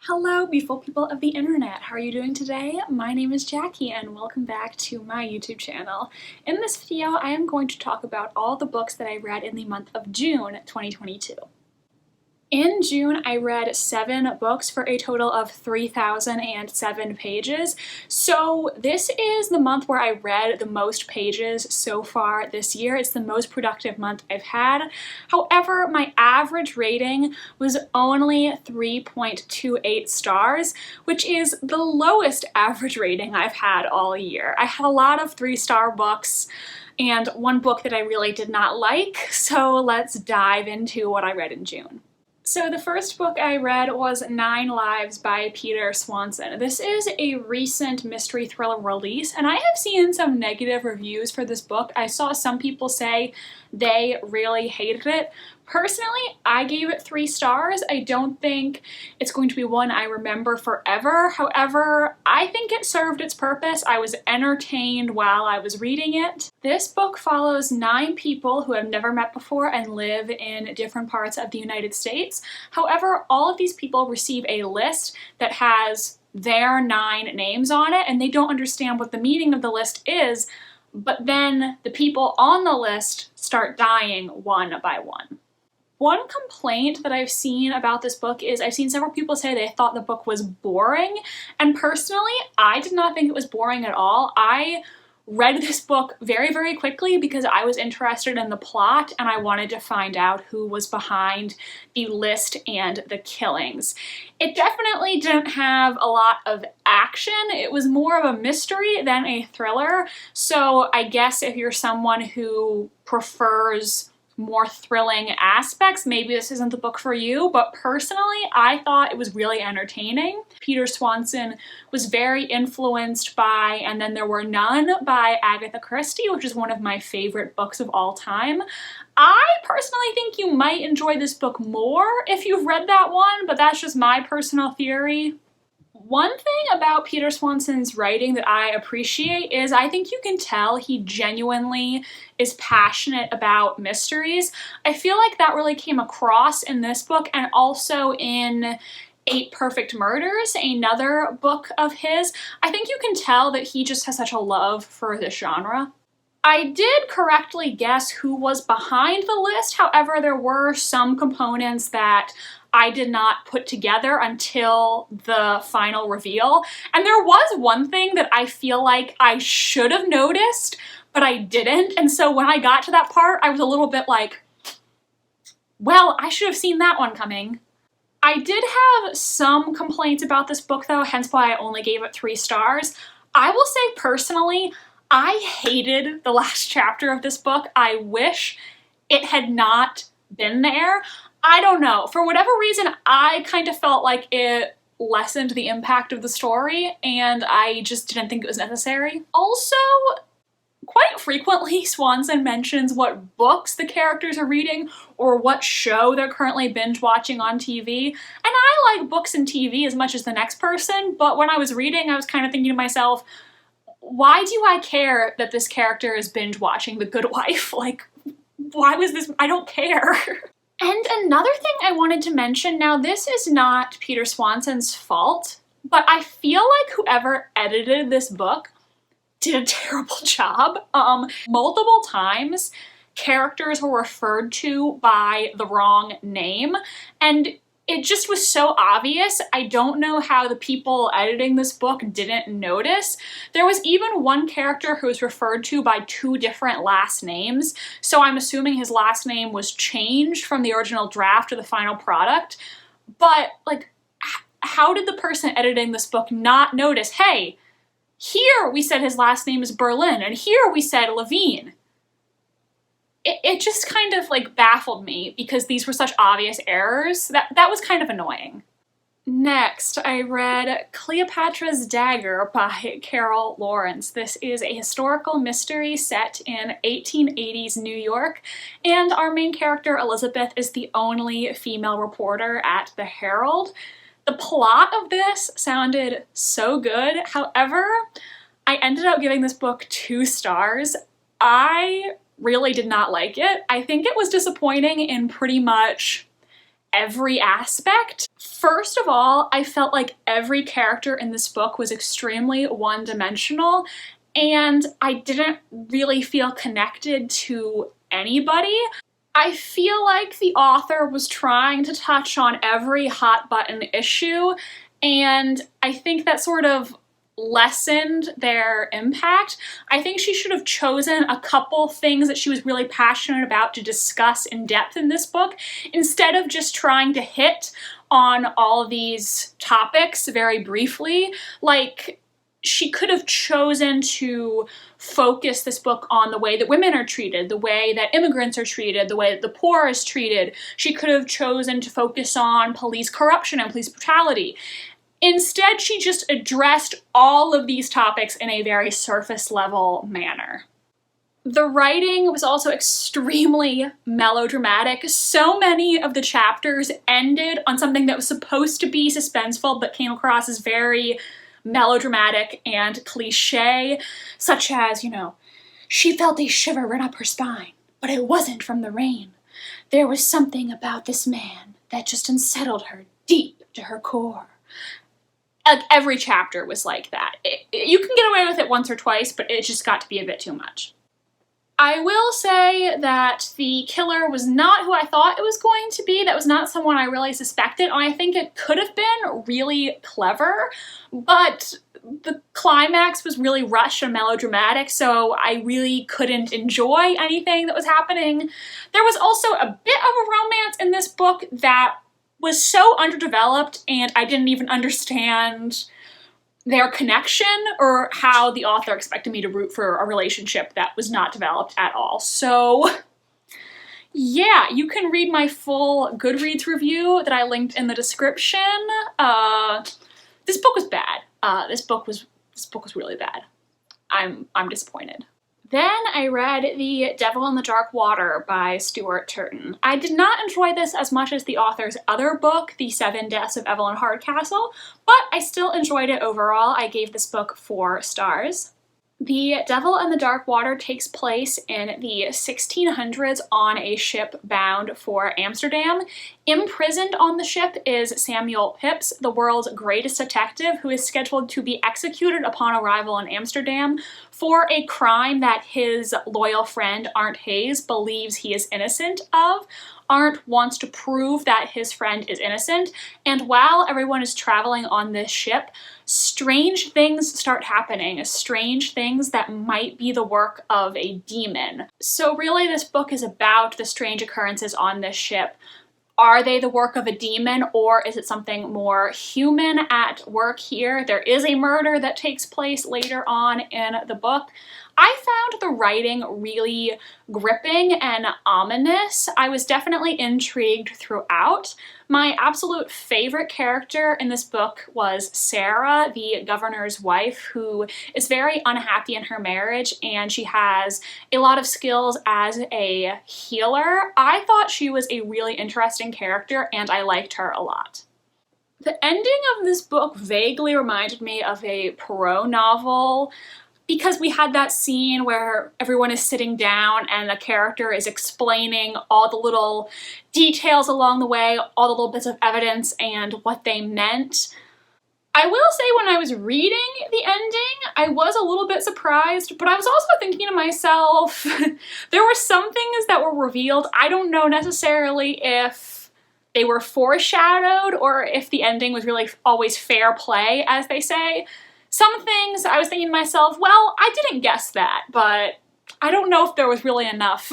Hello, beautiful people of the internet. How are you doing today? My name is Jackie and welcome back to my YouTube channel. In this video, I am going to talk about all the books that I read in the month of June 2022. In June, I read 7 books for a total of 3,007 pages. So this is the month where I read the most pages so far this year. It's the most productive month I've had. However, my average rating was only 3.28 stars, which is the lowest average rating I've had all year. I had a lot of 3-star books and one book that I really did not like, so let's dive into what I read in June. So the first book I read was 9 Lives by Peter Swanson. This is a recent mystery thriller release, and I have seen some negative reviews for this book. I saw some people say they really hated it. Personally, I gave it 3 stars. I don't think it's going to be one I remember forever. However, I think it served its purpose. I was entertained while I was reading it. This book follows 9 people who have never met before and live in different parts of the United States. However, all of these people receive a list that has their 9 names on it, and they don't understand what the meaning of the list is, but then the people on the list start dying one by one. One complaint that I've seen about this book is I've seen several people say they thought the book was boring, and personally, I did not think it was boring at all. I read this book very, very quickly because I was interested in the plot and I wanted to find out who was behind the list and the killings. It definitely didn't have a lot of action. It was more of a mystery than a thriller, so I guess if you're someone who prefers more thrilling aspects, maybe this isn't the book for you, but personally, I thought it was really entertaining. Peter Swanson was very influenced by And Then There Were None by Agatha Christie, which is one of my favorite books of all time. I personally think you might enjoy this book more if you've read that one, but that's just my personal theory. One thing about Peter Swanson's writing that I appreciate is I think you can tell he genuinely is passionate about mysteries. I feel like that really came across in this book and also in 8 Perfect Murders, another book of his. I think you can tell that he just has such a love for this genre. I did correctly guess who was behind the list, however, there were some components that I did not put together until the final reveal. And there was one thing that I feel like I should have noticed, but I didn't. And so when I got to that part, I was a little bit like, well, I should have seen that one coming. I did have some complaints about this book though, hence why I only gave it 3 stars. I will say personally, I hated the last chapter of this book. I wish it had not been there. I don't know. For whatever reason, I kind of felt like it lessened the impact of the story, and I just didn't think it was necessary. Also, quite frequently, Swanson mentions what books the characters are reading or what show they're currently binge watching on TV. And I like books and TV as much as the next person, but when I was reading, I was kind of thinking to myself, why do I care that this character is binge watching The Good Wife? Like, why was this? I don't care. And another thing I wanted to mention, now this is not Peter Swanson's fault, but I feel like whoever edited this book did a terrible job. Multiple times, characters were referred to by the wrong name, and it just was so obvious. I don't know how the people editing this book didn't notice. There was even one character who was referred to by 2 different last names, so I'm assuming his last name was changed from the original draft to the final product. But, like, how did the person editing this book not notice, hey, here we said his last name is Berlin, and here we said Levine? It just kind of like baffled me because these were such obvious errors. That was kind of annoying. Next, I read Cleopatra's Dagger by Carol Lawrence. This is a historical mystery set in 1880s New York, and our main character, Elizabeth, is the only female reporter at the Herald. The plot of this sounded so good. However, I ended up giving this book 2 stars. I really did not like it. I think it was disappointing in pretty much every aspect. First of all, I felt like every character in this book was extremely one-dimensional, and I didn't really feel connected to anybody. I feel like the author was trying to touch on every hot button issue, and I think that sort of lessened their impact. I think she should have chosen a couple things that she was really passionate about to discuss in depth in this book, instead of just trying to hit on all of these topics very briefly. Like, she could have chosen to focus this book on the way that women are treated, the way that immigrants are treated, the way that the poor is treated. She could have chosen to focus on police corruption and police brutality. Instead, she just addressed all of these topics in a very surface level manner. The writing was also extremely melodramatic. So many of the chapters ended on something that was supposed to be suspenseful but came across as very melodramatic and cliche, such as, you know, she felt a shiver run up her spine, but it wasn't from the rain. There was something about this man that just unsettled her deep to her core. Like, every chapter was like that. You can get away with it once or twice, but it just got to be a bit too much. I will say that the killer was not who I thought it was going to be. That was not someone I really suspected, and I think it could have been really clever, but the climax was really rushed and melodramatic, so I really couldn't enjoy anything that was happening. There was also a bit of a romance in this book that was so underdeveloped, and I didn't even understand their connection or how the author expected me to root for a relationship that was not developed at all. So yeah, you can read my full Goodreads review that I linked in the description. This book was bad. This book was really bad. I'm disappointed. Then I read The Devil in the Dark Water by Stuart Turton. I did not enjoy this as much as the author's other book, The Seven Deaths of Evelyn Hardcastle, but I still enjoyed it overall. I gave this book 4 stars. The Devil in the Dark Water takes place in the 1600s on a ship bound for Amsterdam. Imprisoned on the ship is Samuel Pepys, the world's greatest detective, who is scheduled to be executed upon arrival in Amsterdam for a crime that his loyal friend Arndt Hayes believes he is innocent of. Arndt wants to prove that his friend is innocent, and while everyone is traveling on this ship, strange things start happening, strange things that might be the work of a demon. So really, this book is about the strange occurrences on this ship. Are they the work of a demon, or is it something more human at work here? There is a murder that takes place later on in the book. I found the writing really gripping and ominous. I was definitely intrigued throughout. My absolute favorite character in this book was Sarah, the governor's wife, who is very unhappy in her marriage, and she has a lot of skills as a healer. I thought she was a really interesting character, and I liked her a lot. The ending of this book vaguely reminded me of a Poirot novel, because we had that scene where everyone is sitting down and the character is explaining all the little details along the way, all the little bits of evidence and what they meant. I will say, when I was reading the ending, I was a little bit surprised, but I was also thinking to myself, there were some things that were revealed. I don't know necessarily if they were foreshadowed or if the ending was really always fair play, as they say. Some things I was thinking to myself, well, I didn't guess that, but I don't know if there was really enough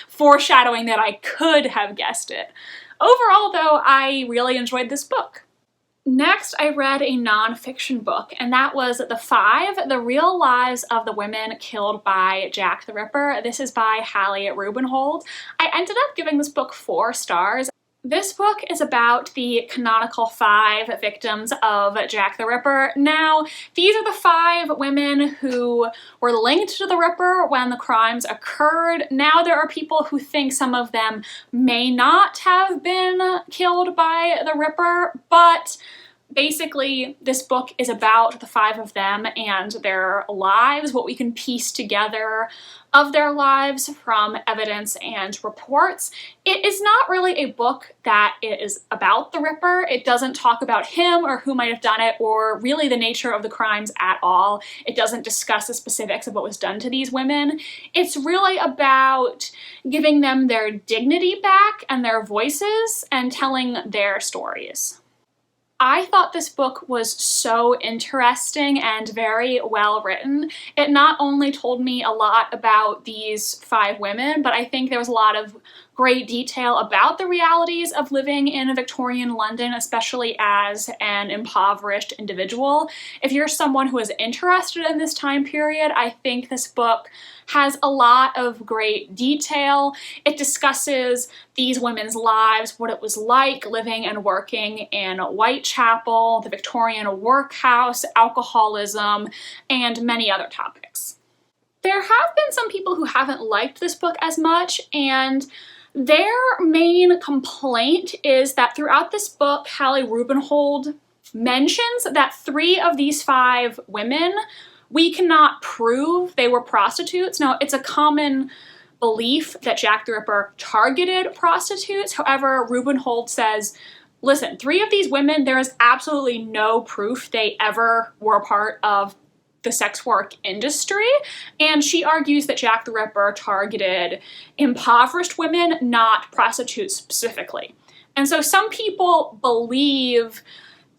foreshadowing that I could have guessed it. Overall, though, I really enjoyed this book. Next, I read a nonfiction book, and that was The Real Lives of the Women Killed by Jack the Ripper. This is by Hallie Rubenhold. I ended up giving this book 4 stars. This book is about the canonical 5 victims of Jack the Ripper. Now, these are the 5 women who were linked to the Ripper when the crimes occurred. Now there are people who think some of them may not have been killed by the Ripper, but Basically, this book is about the 5 of them and their lives, what we can piece together of their lives from evidence and reports. It is not really a book that is about the Ripper. It doesn't talk about him or who might have done it or really the nature of the crimes at all. It doesn't discuss the specifics of what was done to these women. It's really about giving them their dignity back and their voices and telling their stories. I thought this book was so interesting and very well written. It not only told me a lot about these 5 women, but I think there was a lot of great detail about the realities of living in Victorian London, especially as an impoverished individual. If you're someone who is interested in this time period, I think this book has a lot of great detail. It discusses these women's lives, what it was like living and working in Whitechapel, the Victorian workhouse, alcoholism, and many other topics. There have been some people who haven't liked this book as much, and their main complaint is that throughout this book, Hallie Rubenhold mentions that 3 of these 5 women, we cannot prove they were prostitutes. Now, it's a common belief that Jack the Ripper targeted prostitutes. However, Rubenhold says, listen, 3 of these women, there is absolutely no proof they ever were a part of the sex work industry, and she argues that Jack the Ripper targeted impoverished women, not prostitutes specifically. And so some people believe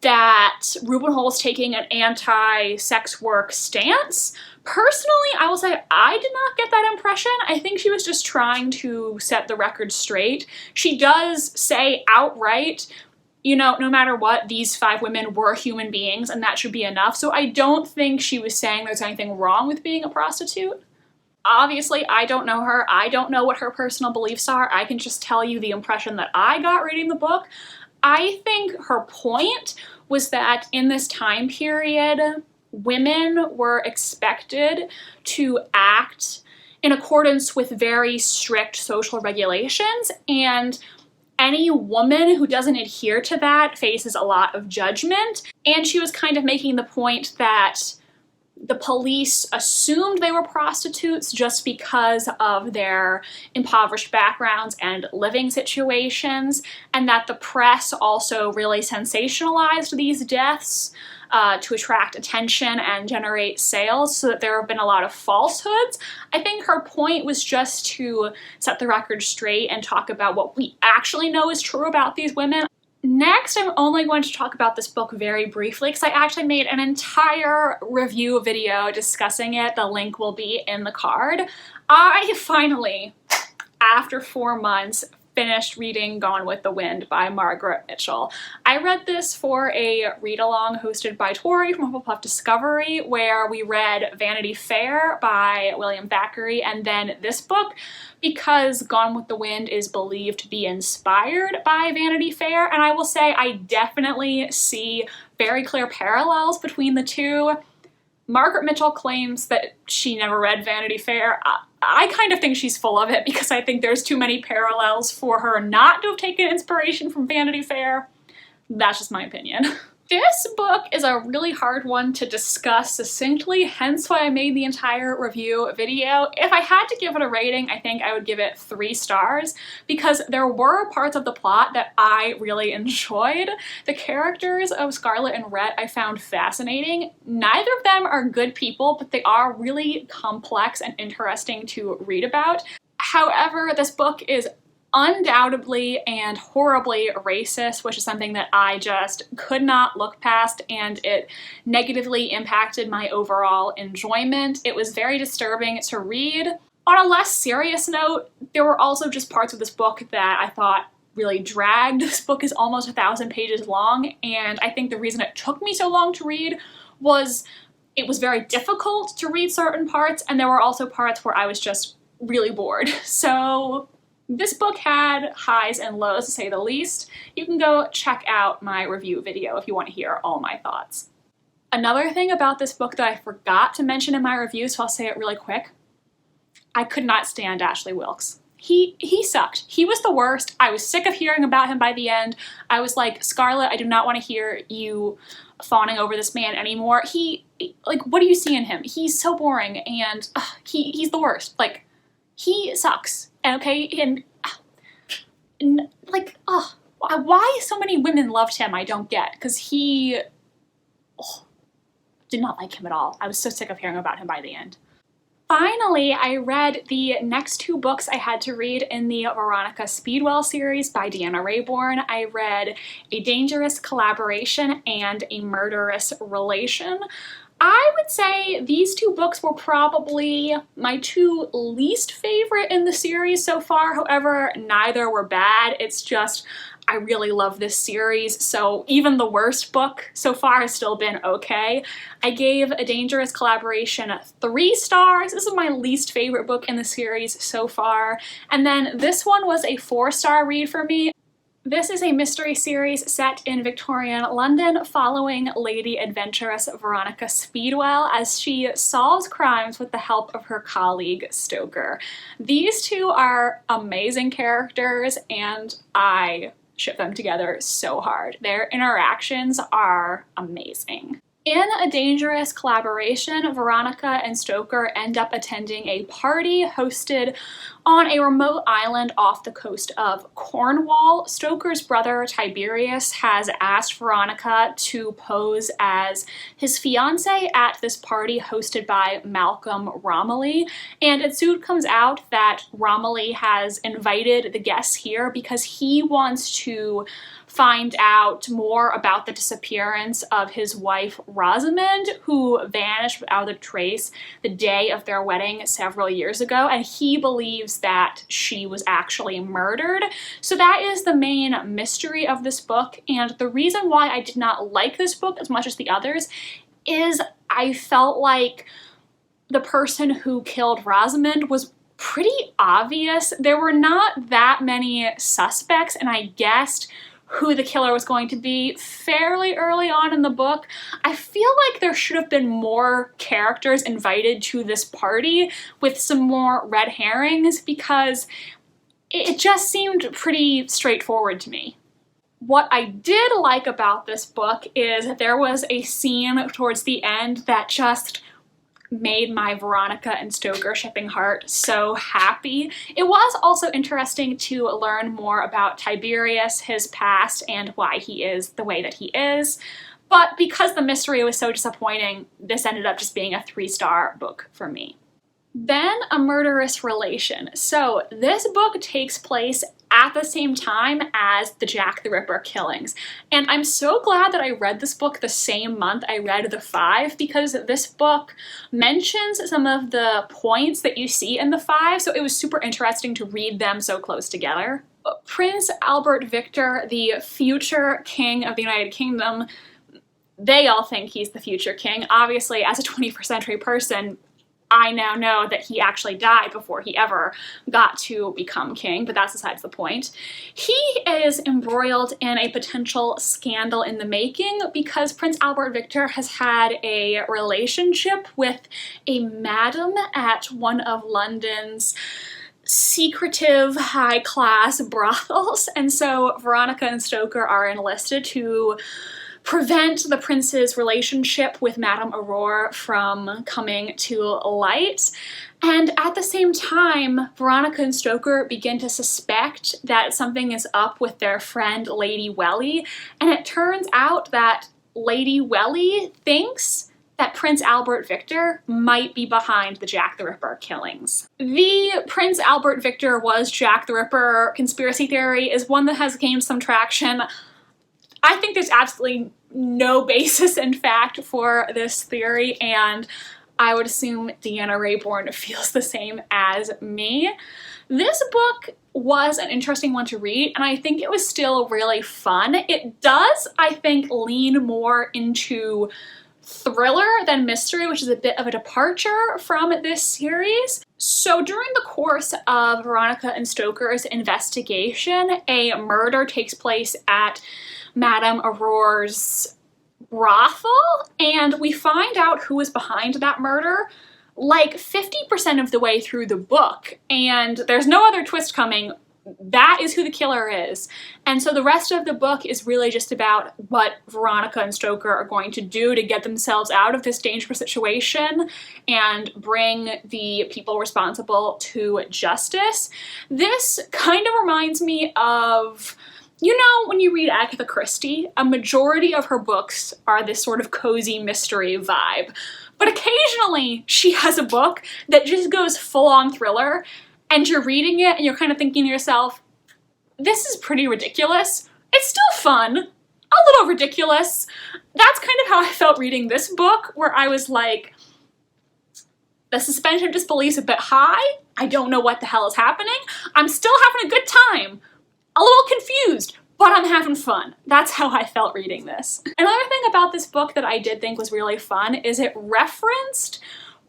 that Rubenhold is taking an anti-sex work stance. Personally, I will say I did not get that impression. I think she was just trying to set the record straight. She does say outright, you know, no matter what, these 5 women were human beings and that should be enough. So I don't think she was saying there's anything wrong with being a prostitute. Obviously, I don't know her. I don't know what her personal beliefs are. I can just tell you the impression that I got reading the book. I think her point was that in this time period, women were expected to act in accordance with very strict social regulations, and any woman who doesn't adhere to that faces a lot of judgment. And she was kind of making the point that the police assumed they were prostitutes just because of their impoverished backgrounds and living situations, and that the press also really sensationalized these deaths to attract attention and generate sales, so that there have been a lot of falsehoods. I think her point was just to set the record straight and talk about what we actually know is true about these women. Next, I'm only going to talk about this book very briefly because I actually made an entire review video discussing it. The link will be in the card. I finally, after 4 months, finished reading Gone with the Wind by Margaret Mitchell. I read this for a read-along hosted by Tori from Hufflepuff Discovery, where we read Vanity Fair by William Thackeray and then this book, because Gone with the Wind is believed to be inspired by Vanity Fair, and I will say I definitely see very clear parallels between the two. Margaret Mitchell claims that she never read Vanity Fair. I kind of think she's full of it because I think there's too many parallels for her not to have taken inspiration from Vanity Fair. That's just my opinion. This book is a really hard one to discuss succinctly, hence why I made the entire review video. If I had to give it a rating, I think I would give it 3 stars because there were parts of the plot that I really enjoyed. The characters of Scarlet and Rhett I found fascinating. Neither of them are good people, but they are really complex and interesting to read about. However, this book is undoubtedly and horribly racist, which is something that I just could not look past, and it negatively impacted my overall enjoyment. It was very disturbing to read. On a less serious note, there were also just parts of this book that I thought really dragged. This book is almost 1,000 pages long, and I think the reason it took me so long to read was it was very difficult to read certain parts, and there were also parts where I was just really bored. So this book had highs and lows, to say the least. You can go check out my review video if you want to hear all my thoughts. Another thing about this book that I forgot to mention in my review, so I'll say it really quick. I could not stand Ashley Wilkes. he sucked. He was the worst. I was sick of hearing about him by the end. I was like, Scarlett, I do not want to hear you fawning over this man anymore. Like, what do you see in him? He's so boring, and he's the worst. Like, he sucks. Okay, and like, why so many women loved him, I don't get, because he did not like him at all. I was so sick of hearing about him by the end. Finally, I read the next two books I had to read in the Veronica Speedwell series by Deanna Raybourn. I read A Dangerous Collaboration and A Murderous Relation. I would say these two books were probably my two least favorite in the series so far. However, neither were bad. It's just, I really love this series, so even the worst book so far has still been okay. I gave A Dangerous Collaboration 3 stars. This is my least favorite book in the series so far. And then this one was a 4-star read for me. This is a mystery series set in Victorian London following Lady Adventuress Veronica Speedwell as she solves crimes with the help of her colleague Stoker. These two are amazing characters and I ship them together so hard. Their interactions are amazing. In A Dangerous Collaboration, Veronica and Stoker end up attending a party hosted on a remote island off the coast of Cornwall. Stoker's brother Tiberius has asked Veronica to pose as his fiancé at this party hosted by Malcolm Romilly, and it soon comes out that Romilly has invited the guests here because he wants to find out more about the disappearance of his wife Rosamond, who vanished without a trace the day of their wedding several years ago, and he believes that she was actually murdered. So that is the main mystery of this book, and the reason why I did not like this book as much as the others is I felt like the person who killed Rosamond was pretty obvious. There were not that many suspects, and I guessed who the killer was going to be fairly early on in the book. I feel like there should have been more characters invited to this party with some more red herrings because it just seemed pretty straightforward to me. What I did like about this book is there was a scene towards the end that just made my Veronica and Stoker shipping heart so happy. It was also interesting to learn more about Tiberius, his past, and why he is the way that he is. But because the mystery was so disappointing, this ended up just being a 3-star book for me. Then A Murderous Relation. So this book takes place at the same time as the Jack the Ripper killings. And I'm so glad that I read this book the same month I read The Five, because this book mentions some of the points that you see in The Five, so it was super interesting to read them so close together. Prince Albert Victor, the future king of the United Kingdom, they all think he's the future king. Obviously, as a 21st century person, I now know that he actually died before he ever got to become king, but that's besides the point. He is embroiled in a potential scandal in the making because Prince Albert Victor has had a relationship with a madam at one of London's secretive high-class brothels, and so Veronica and Stoker are enlisted to prevent the prince's relationship with Madame Aurore from coming to light. And at the same time, Veronica and Stoker begin to suspect that something is up with their friend Lady Welly, and it turns out that Lady Welly thinks that Prince Albert Victor might be behind the Jack the Ripper killings. The Prince Albert Victor was Jack the Ripper conspiracy theory is one that has gained some traction. I think there's absolutely no basis in fact for this theory, and I would assume Deanna Raybourn feels the same as me. This book was an interesting one to read, and I think it was still really fun. It does, I think, lean more into thriller than mystery, which is a bit of a departure from this series. So during the course of Veronica and Stoker's investigation, a murder takes place at Madame Aurore's brothel, and we find out who is behind that murder like 50% of the way through the book, and there's no other twist coming. That is who the killer is. And so the rest of the book is really just about what Veronica and Stoker are going to do to get themselves out of this dangerous situation and bring the people responsible to justice. This kind of reminds me of, you know, when you read Agatha Christie, a majority of her books are this sort of cozy mystery vibe. But occasionally she has a book that just goes full-on thriller, and you're reading it and you're kind of thinking to yourself, this is pretty ridiculous. It's still fun, a little ridiculous. That's kind of how I felt reading this book, where I was like, the suspension of disbelief is a bit high. I don't know what the hell is happening. I'm still having a good time. A little confused, but I'm having fun. That's how I felt reading this. Another thing about this book that I did think was really fun is it referenced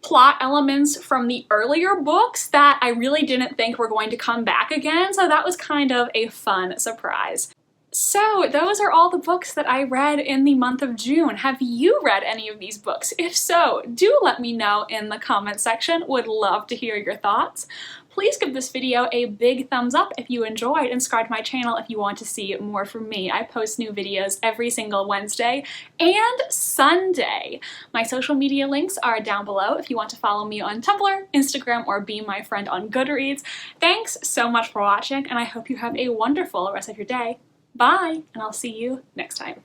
plot elements from the earlier books that I really didn't think were going to come back again, so that was kind of a fun surprise. So those are all the books that I read in the month of June. Have you read any of these books? If so, do let me know in the comment section. Would love to hear your thoughts. Please give this video a big thumbs up if you enjoyed, and subscribe to my channel if you want to see more from me. I post new videos every single Wednesday and Sunday. My social media links are down below if you want to follow me on Tumblr, Instagram, or be my friend on Goodreads. Thanks so much for watching, and I hope you have a wonderful rest of your day. Bye, and I'll see you next time.